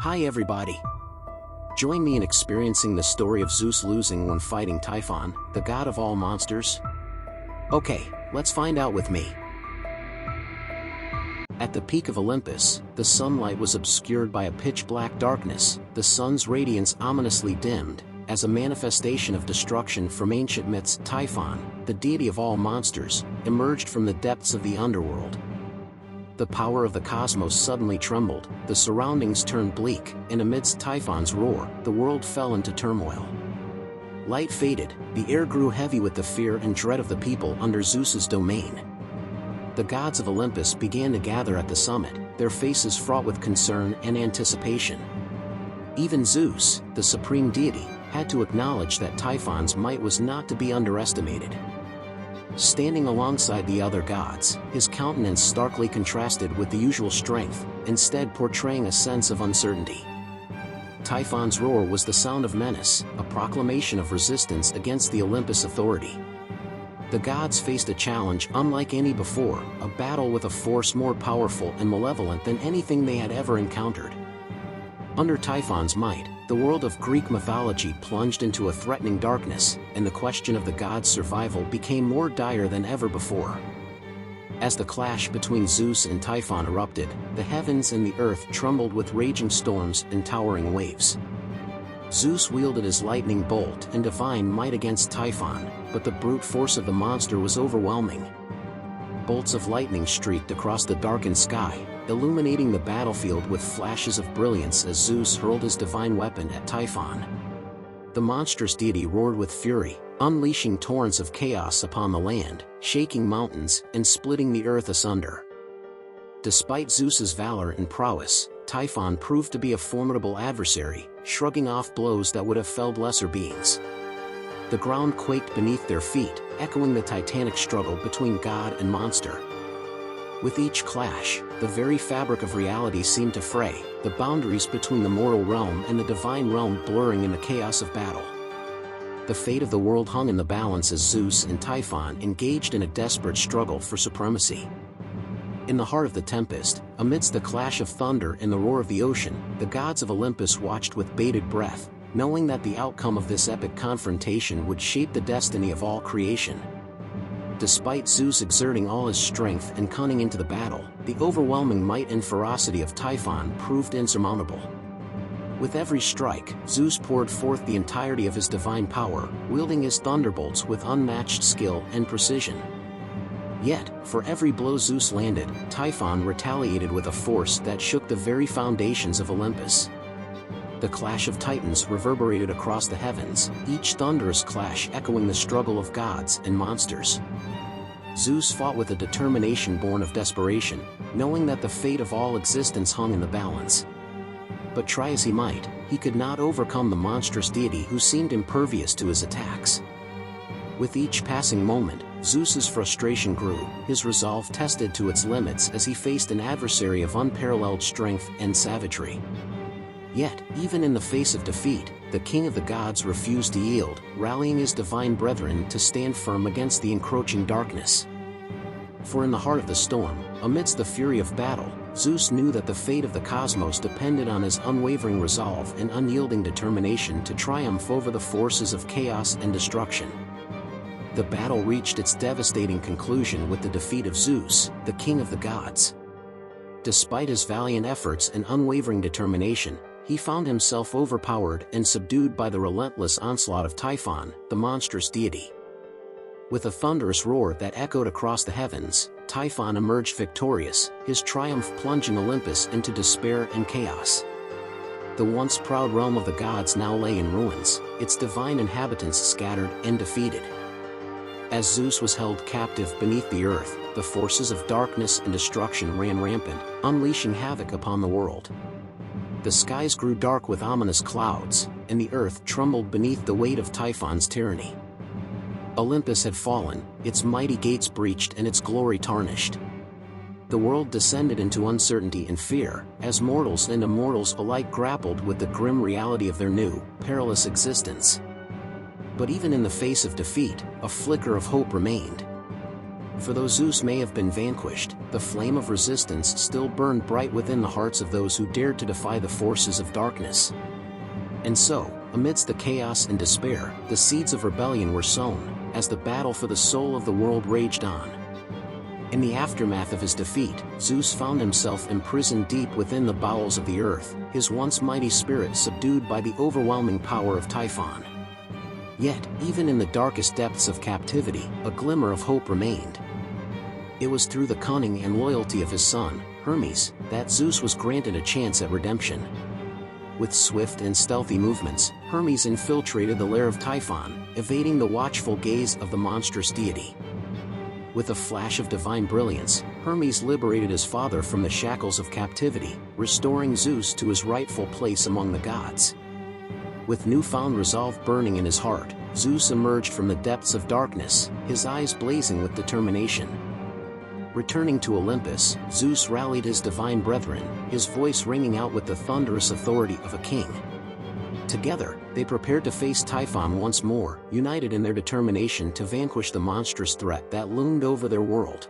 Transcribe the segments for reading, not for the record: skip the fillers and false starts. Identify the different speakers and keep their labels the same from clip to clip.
Speaker 1: Hi everybody! Join me in experiencing the story of Zeus losing when fighting Typhon, the god of all monsters. Okay, let's find out with me. At the peak of Olympus, the sunlight was obscured by a pitch-black darkness, the sun's radiance ominously dimmed, as a manifestation of destruction from ancient myths. Typhon, the deity of all monsters, emerged from the depths of the underworld. The power of the cosmos suddenly trembled, the surroundings turned bleak, and amidst Typhon's roar, the world fell into turmoil. Light faded, the air grew heavy with the fear and dread of the people under Zeus's domain. The gods of Olympus began to gather at the summit, their faces fraught with concern and anticipation. Even Zeus, the supreme deity, had to acknowledge that Typhon's might was not to be underestimated. Standing alongside the other gods, his countenance starkly contrasted with the usual strength, instead portraying a sense of uncertainty. Typhon's roar was the sound of menace, a proclamation of resistance against the Olympus authority. The gods faced a challenge unlike any before, a battle with a force more powerful and malevolent than anything they had ever encountered. Under Typhon's might, the world of Greek mythology plunged into a threatening darkness, and the question of the gods' survival became more dire than ever before. As the clash between Zeus and Typhon erupted, the heavens and the earth trembled with raging storms and towering waves. Zeus wielded his lightning bolt and divine might against Typhon, but the brute force of the monster was overwhelming. Bolts of lightning streaked across the darkened sky, illuminating the battlefield with flashes of brilliance as Zeus hurled his divine weapon at Typhon. The monstrous deity roared with fury, unleashing torrents of chaos upon the land, shaking mountains and splitting the earth asunder. Despite Zeus's valor and prowess, Typhon proved to be a formidable adversary, shrugging off blows that would have felled lesser beings. The ground quaked beneath their feet, echoing the titanic struggle between god and monster. With each clash, the very fabric of reality seemed to fray, the boundaries between the mortal realm and the divine realm blurring in the chaos of battle. The fate of the world hung in the balance as Zeus and Typhon engaged in a desperate struggle for supremacy. In the heart of the tempest, amidst the clash of thunder and the roar of the ocean, the gods of Olympus watched with bated breath, knowing that the outcome of this epic confrontation would shape the destiny of all creation. Despite Zeus exerting all his strength and cunning into the battle, the overwhelming might and ferocity of Typhon proved insurmountable. With every strike, Zeus poured forth the entirety of his divine power, wielding his thunderbolts with unmatched skill and precision. Yet, for every blow Zeus landed, Typhon retaliated with a force that shook the very foundations of Olympus. The clash of titans reverberated across the heavens, each thunderous clash echoing the struggle of gods and monsters. Zeus fought with a determination born of desperation, knowing that the fate of all existence hung in the balance. But try as he might, he could not overcome the monstrous deity who seemed impervious to his attacks. With each passing moment, Zeus's frustration grew, his resolve tested to its limits as he faced an adversary of unparalleled strength and savagery. Yet, even in the face of defeat, the king of the gods refused to yield, rallying his divine brethren to stand firm against the encroaching darkness. For in the heart of the storm, amidst the fury of battle, Zeus knew that the fate of the cosmos depended on his unwavering resolve and unyielding determination to triumph over the forces of chaos and destruction. The battle reached its devastating conclusion with the defeat of Zeus, the king of the gods. Despite his valiant efforts and unwavering determination, he found himself overpowered and subdued by the relentless onslaught of Typhon, the monstrous deity. With a thunderous roar that echoed across the heavens, Typhon emerged victorious, his triumph plunging Olympus into despair and chaos. The once proud realm of the gods now lay in ruins, its divine inhabitants scattered and defeated. As Zeus was held captive beneath the earth, the forces of darkness and destruction ran rampant, unleashing havoc upon the world. The skies grew dark with ominous clouds, and the earth trembled beneath the weight of Typhon's tyranny. Olympus had fallen, its mighty gates breached and its glory tarnished. The world descended into uncertainty and fear, as mortals and immortals alike grappled with the grim reality of their new, perilous existence. But even in the face of defeat, a flicker of hope remained. for though Zeus may have been vanquished, the flame of resistance still burned bright within the hearts of those who dared to defy the forces of darkness. And so, amidst the chaos and despair, the seeds of rebellion were sown, as the battle for the soul of the world raged on. In the aftermath of his defeat, Zeus found himself imprisoned deep within the bowels of the earth, his once mighty spirit subdued by the overwhelming power of Typhon. Yet, even in the darkest depths of captivity, a glimmer of hope remained. It was through the cunning and loyalty of his son, Hermes, that Zeus was granted a chance at redemption. With swift and stealthy movements, Hermes infiltrated the lair of Typhon, evading the watchful gaze of the monstrous deity. With a flash of divine brilliance, Hermes liberated his father from the shackles of captivity, restoring Zeus to his rightful place among the gods. With newfound resolve burning in his heart, Zeus emerged from the depths of darkness, his eyes blazing with determination. Returning to Olympus, Zeus rallied his divine brethren, his voice ringing out with the thunderous authority of a king. Together, they prepared to face Typhon once more, united in their determination to vanquish the monstrous threat that loomed over their world.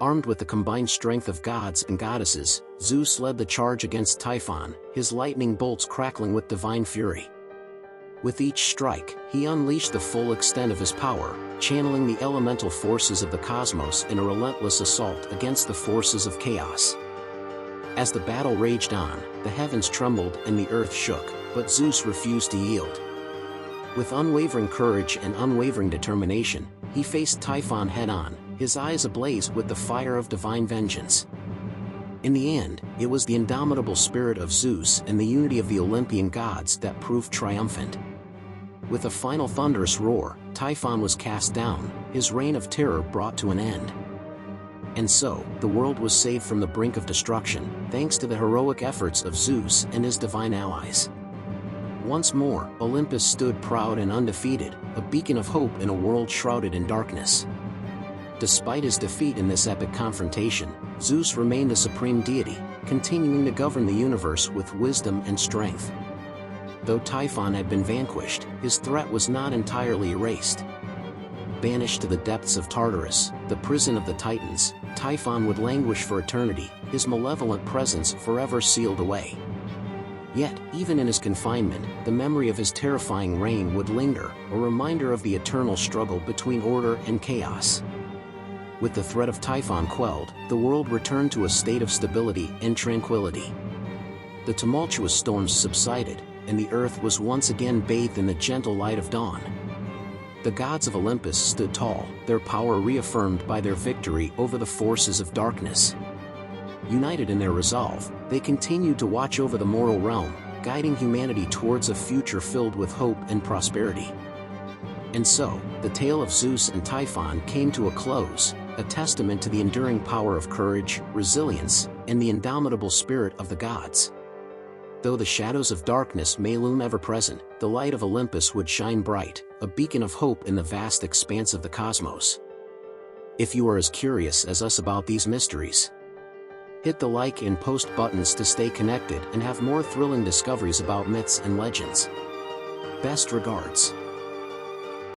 Speaker 1: Armed with the combined strength of gods and goddesses, Zeus led the charge against Typhon, his lightning bolts crackling with divine fury. With each strike, he unleashed the full extent of his power, channeling the elemental forces of the cosmos in a relentless assault against the forces of chaos. As the battle raged on, the heavens trembled and the earth shook, but Zeus refused to yield. With unwavering courage and unwavering determination, he faced Typhon head-on, his eyes ablaze with the fire of divine vengeance. In the end, it was the indomitable spirit of Zeus and the unity of the Olympian gods that proved triumphant. With a final thunderous roar, Typhon was cast down, his reign of terror brought to an end. And so, the world was saved from the brink of destruction, thanks to the heroic efforts of Zeus and his divine allies. Once more, Olympus stood proud and undefeated, a beacon of hope in a world shrouded in darkness. Despite his defeat in this epic confrontation, Zeus remained the supreme deity, continuing to govern the universe with wisdom and strength. Though Typhon had been vanquished, his threat was not entirely erased. Banished to the depths of Tartarus, the prison of the Titans, Typhon would languish for eternity, his malevolent presence forever sealed away. Yet, even in his confinement, the memory of his terrifying reign would linger, a reminder of the eternal struggle between order and chaos. With the threat of Typhon quelled, the world returned to a state of stability and tranquility. The tumultuous storms subsided, and the earth was once again bathed in the gentle light of dawn. The gods of Olympus stood tall, their power reaffirmed by their victory over the forces of darkness. United in their resolve, they continued to watch over the mortal realm, guiding humanity towards a future filled with hope and prosperity. And so, the tale of Zeus and Typhon came to a close, a testament to the enduring power of courage, resilience, and the indomitable spirit of the gods. Though the shadows of darkness may loom ever present, the light of Olympus would shine bright, a beacon of hope in the vast expanse of the cosmos. If you are as curious as us about these mysteries, hit the like and post buttons to stay connected and have more thrilling discoveries about myths and legends. Best regards.